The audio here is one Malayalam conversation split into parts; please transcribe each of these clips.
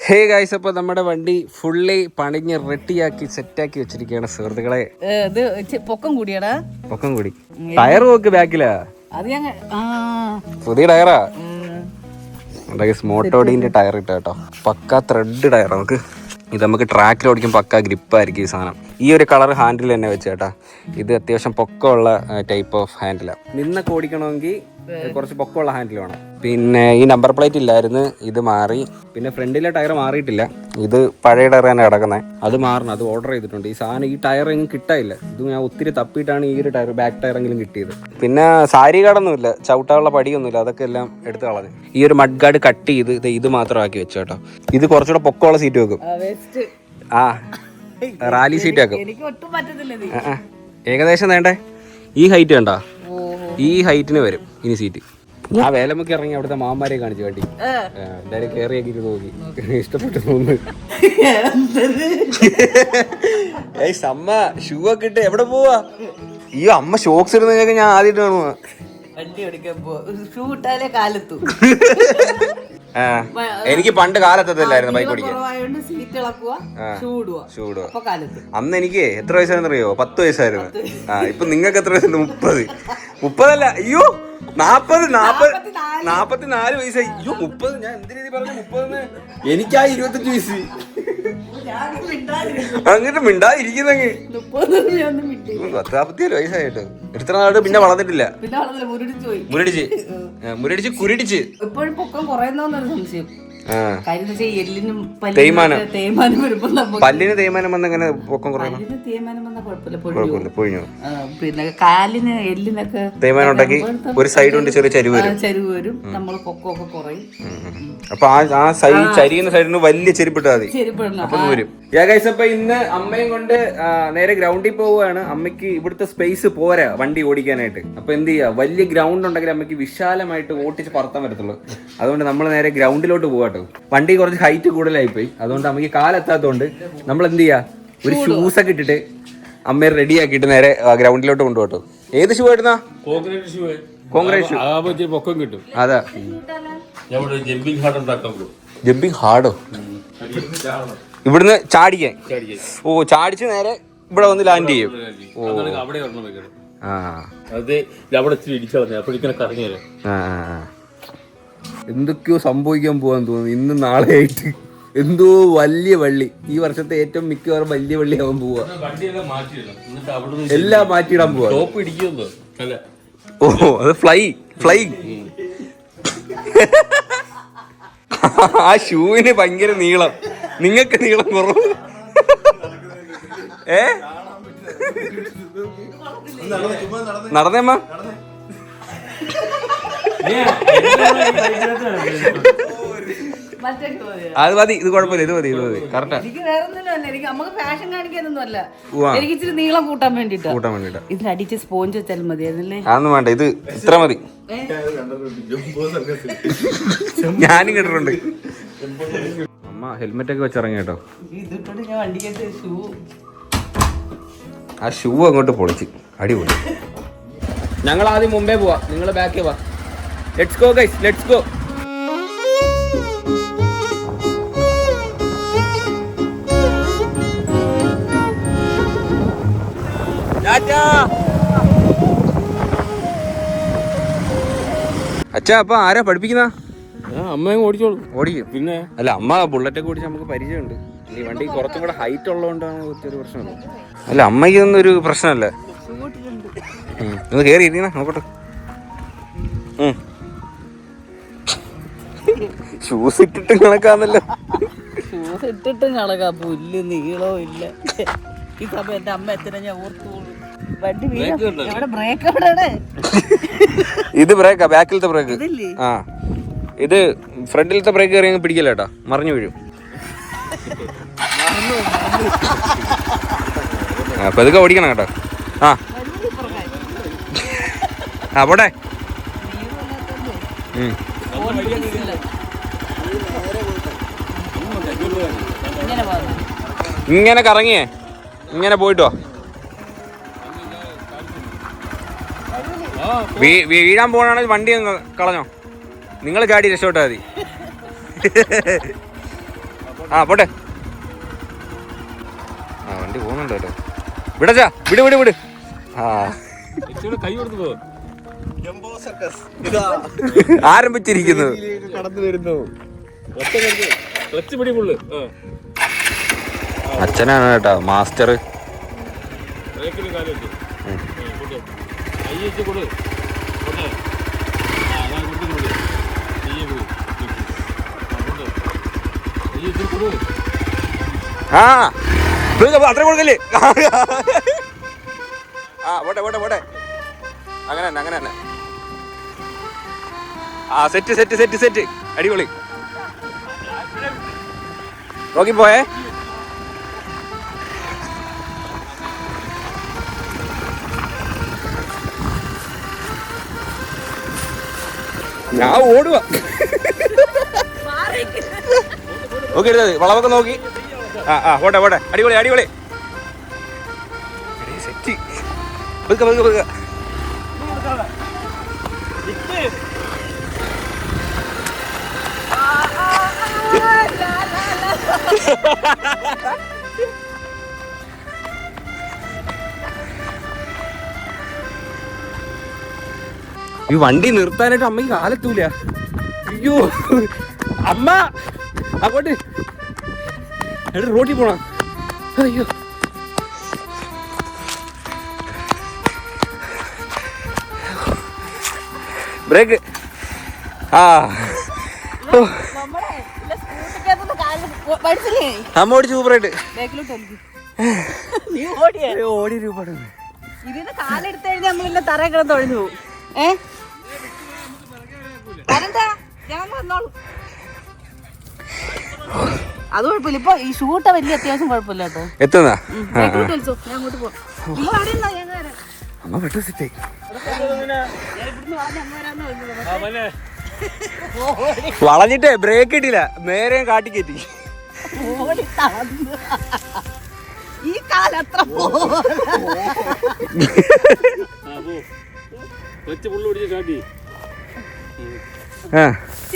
ഹേ ഗൈസ്, അപ്പോൾ നമ്മുടെ വണ്ടി ഫുള്ളി പണിഞ്ഞ് റെഡിയാക്കി സെറ്റാക്കി വെച്ചിരിക്കുകയാണ് സുഹൃത്തുക്കളെ. പൊക്കം കൂടിയടാ, പൊക്കം കൂടി. ടയർ നോക്ക് ബാക്കിലാ, പുതിയ ടയറാ. മോട്ടോഡിന്റെ ടയർ ഇട്ട കേട്ടോ, പക്ക ത്രെഡ് ടയർ. ഇത് നമുക്ക് ട്രാക്കിൽ ഓടിക്കും പക്ക ഗ്രിപ്പായിരിക്കും ഈ സാധനം. ഈ ഒരു കളർ ഹാൻഡിൽ തന്നെ വെച്ച് കേട്ടാ. ഇത് അത്യാവശ്യം പൊക്കമുള്ള ടൈപ്പ് ഓഫ് ഹാൻഡിലാണ്. നിന്നൊക്കെ ഓടിക്കണമെങ്കിൽ കുറച്ച് പൊക്കമുള്ള ഹാൻഡിൽ വേണം. പിന്നെ ഈ നമ്പർ പ്ലേറ്റ് ഇല്ലായിരുന്നു, ഇത് മാറി. പിന്നെ ഫ്രണ്ടിലെ ടയർ മാറിയിട്ടില്ല, ഇത് പഴയ ടയർ തന്നെ കിടക്കുന്നത്. അത് മാറണം, അത് ഓർഡർ ചെയ്തിട്ടുണ്ട്. ഈ സാധനം ഈ ടയർ എങ്ങും കിട്ടാനില്ല. ഇത് ഞാൻ ഒത്തിരി തപ്പിയിട്ടാണ് ഈ ഒരു ടയർ, ബാക്ക് ടയർ എങ്കിലും കിട്ടിയത്. പിന്നെ സാരി കാടൊന്നുമില്ല, ചവിട്ടാനുള്ള പടിയൊന്നുമില്ല, അതൊക്കെ എല്ലാം എടുത്ത് കളഞ്ഞു. ഈ ഒരു മഡ് ഗാർഡ് കട്ട് ചെയ്ത് ഇത് മാത്രം ആക്കി വെച്ചു കേട്ടോ. ഇത് കുറച്ചുകൂടെ പൊക്കമുള്ള സീറ്റ് വെക്കും. ആ റാലി സീറ്റ് ആക്കും. ഏകദേശം വേണ്ടേ ഈ ഹൈറ്റ് വേണ്ട, ഈ ഹൈറ്റിന് വരും ഇനി സീറ്റ്. ആ വേലമുക്ക് ഇറങ്ങി അവിടുത്തെ മാമാരെ കാണിച്ചു കാട്ടി എന്തായാലും കയറിയാക്കി നോക്കി, ഇഷ്ടപ്പെട്ടു തോന്നുന്നു. അമ്മ ഷൂ ഒക്കെ ഇട്ട് എവിടെ പോവാ? ഈ അമ്മ ഷോക്സ് ഇടുന്നതൊക്കെ ഞാൻ ആദ്യമായിട്ട് കാണുവാ. എനിക്ക് പണ്ട് കാലത്തല്ലായിരുന്നു ബൈക്ക് ഓടിക്കാൻ. അന്ന് എനിക്ക് എത്ര വയസ്സായിരുന്നു അറിയോ? 10 വയസ്സായിരുന്നു. ഇപ്പൊ നിങ്ങൾക്ക് എത്ര വയസ്സുണ്ട്? 30 അയ്യോ 44 വയസ്സായി. അയ്യോ 30. ഞാൻ എന്ത് രീതി പറഞ്ഞു 30? എനിക്കാ 25 വയസ്സ്. അങ്ങോട്ട് മിണ്ടാതിരിക്കുന്നങ്ങ് 40-47 വയസ്സായിട്ട്. എത്ര നാള് പിന്നെ വളർന്നിട്ടില്ല. മുരടിച്ച് കുരുടിച്ച് ഇപ്പോഴും പൊക്കം കുറയുന്നൊരു സംശയം. പല്ലിന് തേയ്മാനം വന്ന എങ്ങനെ പൊക്കം കുറയണം? പിന്നെ കാലിന് എല്ലിനൊക്കെ തേയ്മാനം ഉണ്ടാക്കി ഒരു സൈഡ് കൊണ്ട് ചെറിയ ചരിവ് വരും, നമ്മള് പൊക്കമൊക്കെ കുറയും. അപ്പൊ ആ ചരിയുന്ന സൈഡിന് വലിയ ചെരുപ്പിട്ടാ മതി, അപ്പൊ വരും. അപ്പൊ ഇന്ന് അമ്മയും കൊണ്ട് നേരെ ഗ്രൗണ്ടിൽ പോവുകയാണ്. അമ്മയ്ക്ക് ഇവിടുത്തെ സ്പേസ് പോരാ വണ്ടി ഓടിക്കാനായിട്ട്. അപ്പൊ എന്ത് ചെയ്യാ, വലിയ ഗ്രൗണ്ട് ഉണ്ടെങ്കിൽ അമ്മയ്ക്ക് വിശാലമായിട്ട് ഓട്ടിച്ച് പറത്താൻ പറ്റത്തുള്ളൂ. അതുകൊണ്ട് നമ്മൾ നേരെ ഗ്രൗണ്ടിലോട്ട് പോകാട്ടോ. വണ്ടി കുറച്ച് ഹൈറ്റ് കൂടുതലായിപ്പോയി, അതുകൊണ്ട് അമ്മയ്ക്ക് കാലെത്താത്തതുകൊണ്ട് നമ്മൾ എന്ത് ചെയ്യാ, ഒരു ഷൂസ് ഒക്കെ ഇട്ടിട്ട് അമ്മയെ റെഡി ആക്കിയിട്ട് നേരെ ഗ്രൗണ്ടിലോട്ട് കൊണ്ടുപോട്ടോ. ഏത് ഷൂ ആയിരുന്നാ? Concrete shoe. പൊക്കം കിട്ടും. അതാ ജമ്പിങ് ഹാർഡോ? ഇവിടുന്ന് ചാടിക്കാൻ. ഓ, ചാടിച്ച് നേരെ ഇവിടെ വന്ന് ലാൻഡ് ചെയ്യും. എന്തൊക്കെയോ സംഭവിക്കാൻ പോവാന്ന് തോന്നുന്നു ഇന്ന് നാളെ ആയിട്ട്. എന്തോ വലിയ വള്ളി, ഈ വർഷത്തെ ഏറ്റവും മിക്കവാറും വലിയ വള്ളി ആവാൻ പോവാ. എല്ലാം മാറ്റിയിടാൻ പോവാ. ഓ, അത് ഫ്ലൈ. ആ ഷൂവിന് ഭയങ്കര നീളം, നിങ്ങൾക്ക് നീളം കുറവ്. നടന്നേമ്മ. അത് മതി, ഇത് കുഴപ്പമില്ല, ഇത് മതി കറക്റ്റാ. എനിക്ക് ഇച്ചിരി നീളം കൂട്ടാൻ വേണ്ടിട്ടാ. ഇതിൽ അടിച്ച് സ്പോഞ്ച് വെച്ചാൽ മതി. അതൊന്നും വേണ്ട, ഇത് ഇത്ര മതി. ഞാനും കേട്ടിട്ടുണ്ട്. അമ്മ ഹെൽമെറ്റ് ഒക്കെ വെച്ചിറങ്ങി കേട്ടോ. ആ ഷൂ അങ്ങോട്ട് പൊളിച്ച് അടിപൊളി. ഞങ്ങൾ ആദ്യം മുമ്പേ പോവാ, നിങ്ങൾ ബാക്കേ വാ. Let's go guys, let's go. അച്ഛാ, അപ്പൊ ആരാ പഠിപ്പിക്കുന്ന? അമ്മയും ഓടിച്ചോളൂ. ഓടിക്കും. പിന്നെ അല്ല, അമ്മ ബുള്ളറ്റൊക്കെ ഓടിച്ച് നമുക്ക് പരിചയമുണ്ട്. ഈ വണ്ടി കുറച്ചും കൂടെ ഹൈറ്റ് ഉള്ളതുകൊണ്ടാണ് ഒത്തിരി പ്രശ്നമുള്ളത്. അല്ല, അമ്മയ്ക്ക് ഇതൊന്നും ഒരു പ്രശ്നമല്ല. ഒന്ന് കയറി ഇരിക്കുന്ന നോക്കട്ടെ. ഷൂസ് ഇട്ടിട്ട് കണക്കാന്നല്ലോ. ഷൂസ് ഇട്ടിട്ടും കണക്കാ, പുല്ല് നീളോ ഇല്ല. ഈ സമയം എന്റെ അമ്മ എത്ര ഞാൻ ഓർത്തോളൂ. ഇത് ബ്രേക്കാ, ബാക്കിലത്തെ ബ്രേക്ക്. ആ, ഇത് ഫ്രണ്ടിലത്തെ ബ്രേക്ക് കയറി അങ്ങ് പിടിക്കല കേട്ടാ, മറിഞ്ഞു വീഴും. അപ്പൊ ഇതൊക്കെ ഓടിക്കണം കേട്ടോ. അവിടെ ഇങ്ങനെ കറങ്ങിയേ, ഇങ്ങനെ പോയിട്ടോ. വീഴാൻ പോകണമെങ്കിൽ വണ്ടി കളഞ്ഞോ, നിങ്ങൾ ചാടി രക്ഷപ്പെട്ടാൽ മതി. ആ പോട്ടെ. ആ വണ്ടി പോകുന്നുണ്ട് കേട്ടോ. വിടച്ചാ, വിട് വിട് വിട്. ആ കൈ കൊടുത്തു പോ. ആരംഭിച്ചിരിക്കുന്നു. കടന്നു വരുന്നു. ക്ലച്ച് പിടി ഫുള്ള്. അച്ഛനാണ് കേട്ടോ മാസ്റ്റർ. ബ്രേക്കിന് കാല് വെച്ചു. കൈ വെച്ച് കൊടു. ആ അത്ര കൊടുക്കല്ലേ. ആ പോട്ടെ പോട്ടെ പോട്ടെ. അങ്ങനെ തന്നെ അങ്ങനെ തന്നെ. ആ സെറ്റ് സെറ്റ് സെറ്റ് സെറ്റ്. അടിപൊളി. നോക്കിപ്പോയേ. ഞാൻ ഓടുക. നോക്കി എടുത്തത് വളവൊക്കെ നോക്കി. ആ ആ പോട്ടെ പോട്ടെ. അടിപൊളി അടിപൊളി. സെറ്റ്. വെക്ക വെക്ക വെക്ക. ഈ വണ്ടി നിർത്താനായിട്ട് അമ്മയ്ക്ക് കാലെത്തൂല. അയ്യോ അമ്മ അങ്ങോട്ട് റോഡിൽ പോണം. അയ്യോ ബ്രേക്ക്. ആ അമ്മ ഓടിച്ച് സൂപ്പറായിട്ട് ഓടി രൂപ. ഇതിന് കാലെടുത്ത് കഴിഞ്ഞാൽ നമ്മളില്ല തറ കിടന്ന് ഒഴിഞ്ഞു പോകും. അത് കുഴപ്പമില്ല. ഇപ്പൊ ഈ ഷൂട്ട് വലിയ അത്യാവശ്യം കുഴപ്പമില്ല കേട്ടോ. എത്തുന്ന ഞാൻ അങ്ങോട്ട് പോവാം. അമ്മ പെട്ടെന്ന് സെറ്റ്. വളഞ്ഞിട്ടേ ബ്രേക്ക് ഇട്ടില്ല, നേരെ കാട്ടിക്കറ്റി. ഈ കാലത്ര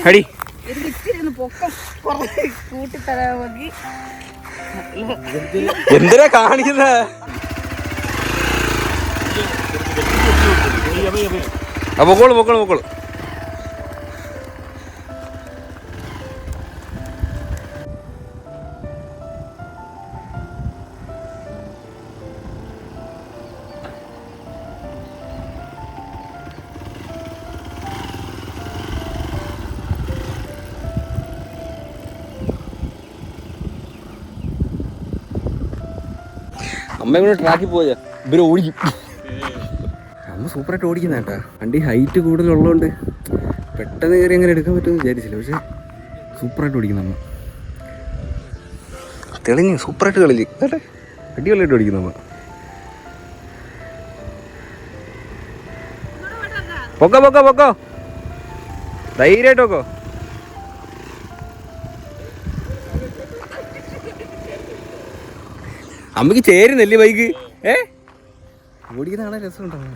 അടി എന്തിനാ കാണിക്കുന്ന? പൊക്കോളൂ പൊക്കോളൂ പൊക്കോളൂ. അമ്മ കൂടെ ട്രാക്കിൽ പോയാ ഇവര് ഓടിക്കും. അമ്മ സൂപ്പറായിട്ട് ഓടിക്കുന്ന കേട്ടാ. വണ്ടി ഹൈറ്റ് കൂടുതലുള്ളതുകൊണ്ട് പെട്ടെന്ന് കയറി അങ്ങനെ എടുക്കാൻ പറ്റുമെന്ന് വിചാരിച്ചില്ല. പക്ഷെ സൂപ്പറായിട്ട് ഓടിക്കുന്ന അമ്മ. തെളിഞ്ഞ് സൂപ്പറായിട്ട് കളിച്ച് കേട്ടെ. അടിപൊളിയായിട്ട് ഓടിക്കുന്ന അമ്മ. പൊക്കോ പൊക്കോ പൊക്കോ, ധൈര്യമായിട്ട് പൊക്കോ. അമ്മക്ക് ചേരുന്നല്ലേ ബൈക്ക്? ഓടിക്കുന്ന കാണാൻ രസമുണ്ടാവും.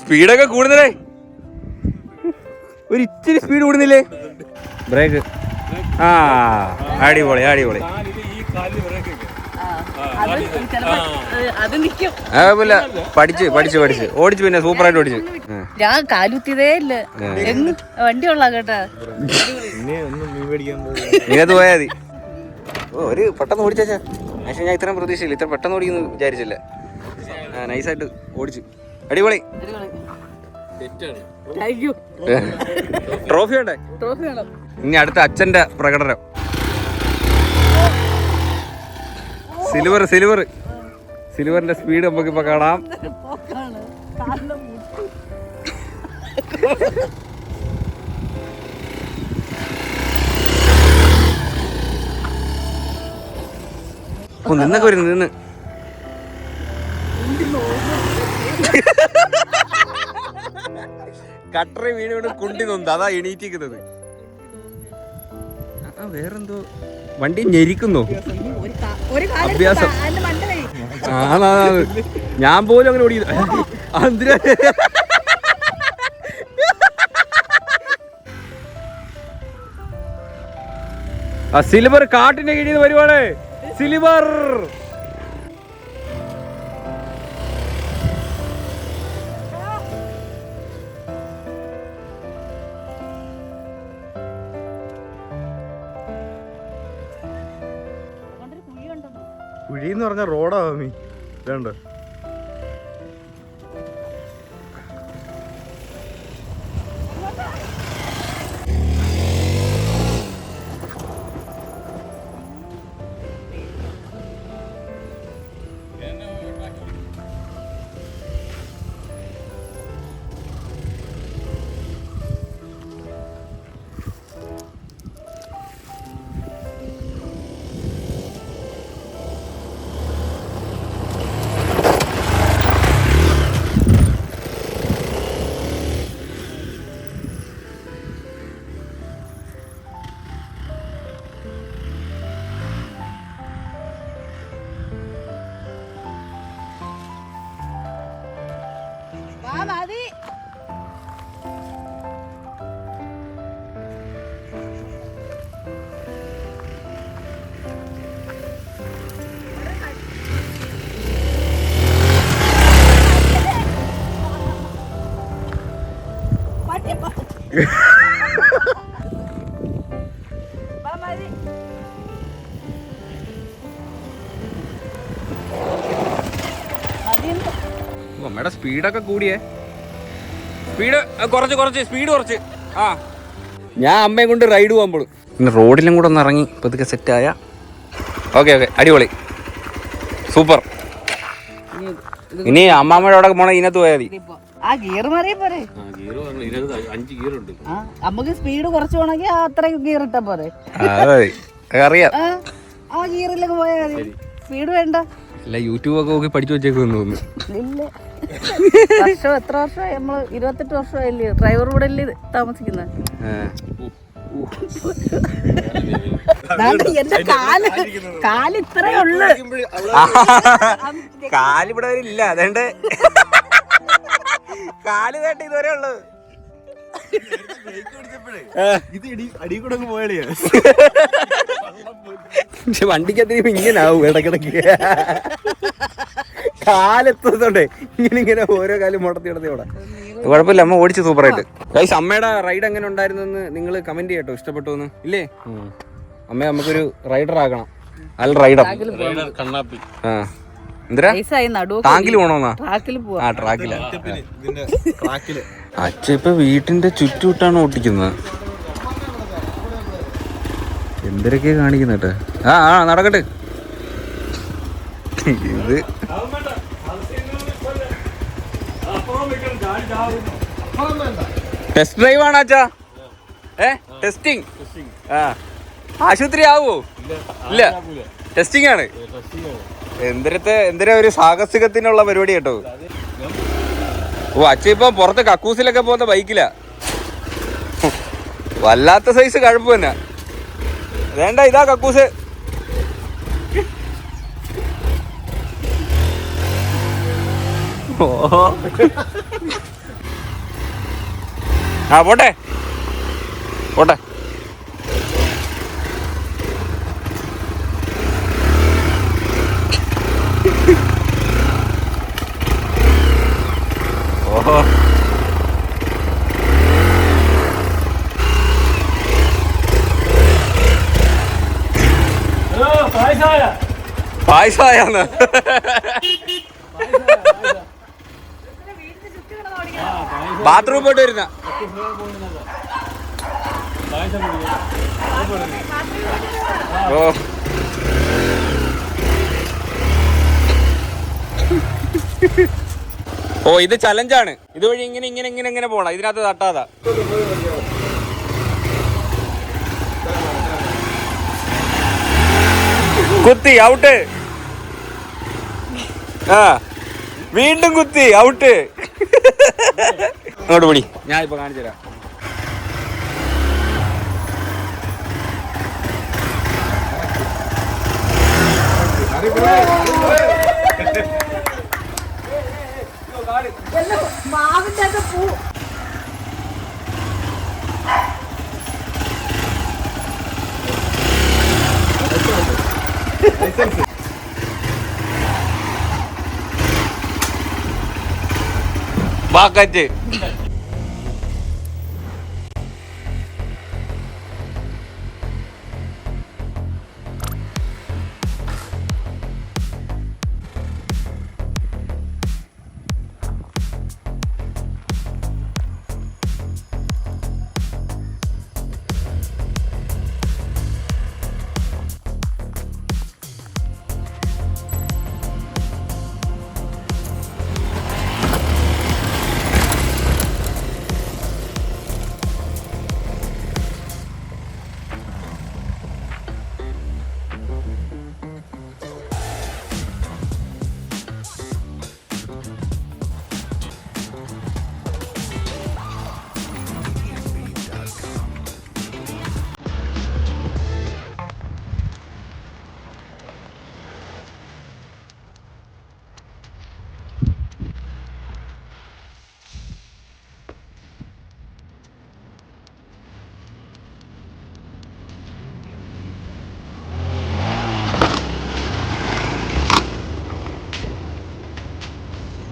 സ്പീഡൊക്കെ കൂടുന്നതേ. ഒരു ഇച്ചിരി സ്പീഡ് കൂടുന്നില്ലേ? ബ്രേക്ക്. ആ അടിപൊളി അടിപൊളി. പഠിച്ച് പഠിച്ച് പഠിച്ച് ഓടിച്ചു, പിന്നെ സൂപ്പറായിട്ട് ഓടിച്ചു. ഞാൻ കാലുത്തിയതേ ഇല്ല. വണ്ടി കൊള്ളാം കേട്ടാ. നീനത് പോയാ മതി. ഒരു പെട്ടെന്ന് ഓടിച്ചാ. പക്ഷെ ഞാൻ ഇത്രയും പ്രതീക്ഷയില്ല, ഇത്ര പെട്ടെന്ന് ഓടിക്കുന്നു വിചാരിച്ചില്ല. നൈസായിട്ട് ഓടിച്ചു. അടിപൊളി. ട്രോഫി വേണ്ടേ? ഇനി അടുത്ത അച്ഛന്റെ പ്രകടനം. സിൽവർ സിൽവർ സിൽവറിന്റെ സ്പീഡ് നമുക്കിപ്പോ കാണാം. നിന്നൊക്കെ വരുന്നു നിന്ന്. കട്ടറി വീട് കുണ്ടി നോന്ത്, അതാ എണീറ്റിക്കുന്നത്. വേറെന്തോ വണ്ടി ഞെരിക്കുന്നോ അഭ്യാസം. ഞാൻ പോലും അങ്ങനെ ഓടി. എന്തിനാ ആ സിൽവർ കാട്ടിന്റെ കീഴിൽ നിന്ന് വരുവാണ്. സിൽവർ കുഴിന്ന് പറഞ്ഞ റോഡാ മമ്മി. വേണ്ട അമ്മയുടെ സ്പീഡൊക്കെ കൂടിയേ. സ്പീഡ് കുറച്ച് സ്പീഡ് കുറച്ച്. ആ ഞാൻ അമ്മയെ കൊണ്ട് റൈഡ് പോകുമ്പോൾ പിന്നെ റോഡിലും കൂടെ ഒന്ന് ഇറങ്ങി പതുക്കെ സെറ്റായ ഓക്കെ അടിപൊളി സൂപ്പർ. ഇനി അമ്മാമ്മയുടെ അവിടെ പോണ ഇതിനകത്ത് പോയാൽ മതി. ആ ഗിയർ മാറിയ പോരെ. 5 ഗിയർ ഉണ്ട്. നമുക്ക് സ്പീഡ് കുറച്ച് പോണെങ്കിൽ അത്രയും ഗിയർ ഇട്ടാ പോരെ. അറിയാം. ആ ഗിയറിലൊക്കെ പോയാൽ മതി. സ്പീഡ് വേണ്ട. അല്ല യൂട്യൂബ് ഒക്കെ നോക്കി പഠിച്ചു വെച്ചേക്കുന്നു തോന്നുന്നു. ഇല്ല വർഷം എത്ര വർഷമായി? നമ്മള് 28 വർഷമായില്ലേ ഡ്രൈവർ കൂടെ അല്ലേ താമസിക്കുന്നത്. എന്റെ കാല് ഇത്രേ ഉള്ളു. കാലിവിടെ ഇല്ല. അതേണ്ട കാല് കേട്ട് ഇതുവരെ ഉള്ളു. പക്ഷെ വണ്ടിക്കത്തിരിപ്പോ ഇങ്ങനെ ആവും ഇടക്കിടക്ക്. കാലെത്തുന്നുണ്ടേ ഇങ്ങനെ ഓരോ കാലും മുടത്തി ഇവിടെ. കുഴപ്പമില്ല, അമ്മ ഓടിച്ച് സൂപ്പറായിട്ട്. ഗൈസ്, അമ്മയുടെ റൈഡ് എങ്ങനെ ഉണ്ടായിരുന്നു നിങ്ങൾ കമന്റ് ചെയ്യട്ടോ. ഇഷ്ടപ്പെട്ടു എന്ന് ഇല്ലേ? അമ്മ നമുക്കൊരു റൈഡർ ആക്കണം. അല്ല റൈഡർ കണ്ണാപ്പി. ആ എന്തിനാ ടാങ്കിൽ പോണോന്നാ? ആ ട്രാക്കില്. അച്ഛ ഇപ്പൊ വീട്ടിന്റെ ചുറ്റുവിട്ടാണ് ഓട്ടിക്കുന്നത്. എന്തൊക്കെ കാണിക്കുന്നേട്ടെ. ആ നടക്കട്ടെ. ഇത് ടെസ്റ്റ് ഡ്രൈവ് ആണ് അച്ഛാ. ടെസ്റ്റിംഗ്. ആ ആശുപത്രി ആവോ? ഇല്ല, ടെസ്റ്റിംഗ് ആണ്. എന്തിനാ ഒരു സാഹസികത്തിനുള്ള പരിപാടി കേട്ടോ. ഓ അച്ഛ ഇപ്പൊ പുറത്ത് കക്കൂസിലൊക്കെ പോകുന്ന ബൈക്കിലാ. വല്ലാത്ത സൈസ് കഴപ്പ് തന്നെ. വേണ്ട, ഇതാ കക്കൂസ്. ആ പോട്ടെ. ഓഹോ പായസായാന്ന്. ബാത്റൂം പോയിട്ട് വരുന്ന. ഓ ഓ ഇത് ചലഞ്ചാണ്. ഇതുവഴി ഇങ്ങനെ പോണം. ഇതിനകത്ത് തട്ടാതാ. കുത്തി ഔട്ട്. ആ വീണ്ടും കുത്തി ഔട്ട്. അങ്ങോട്ട് പിടി, ഞാൻ ഇപ്പൊ കാണിച്ചു തരാം. മാവിന്റെ പൂ ബാക്കറ്റ്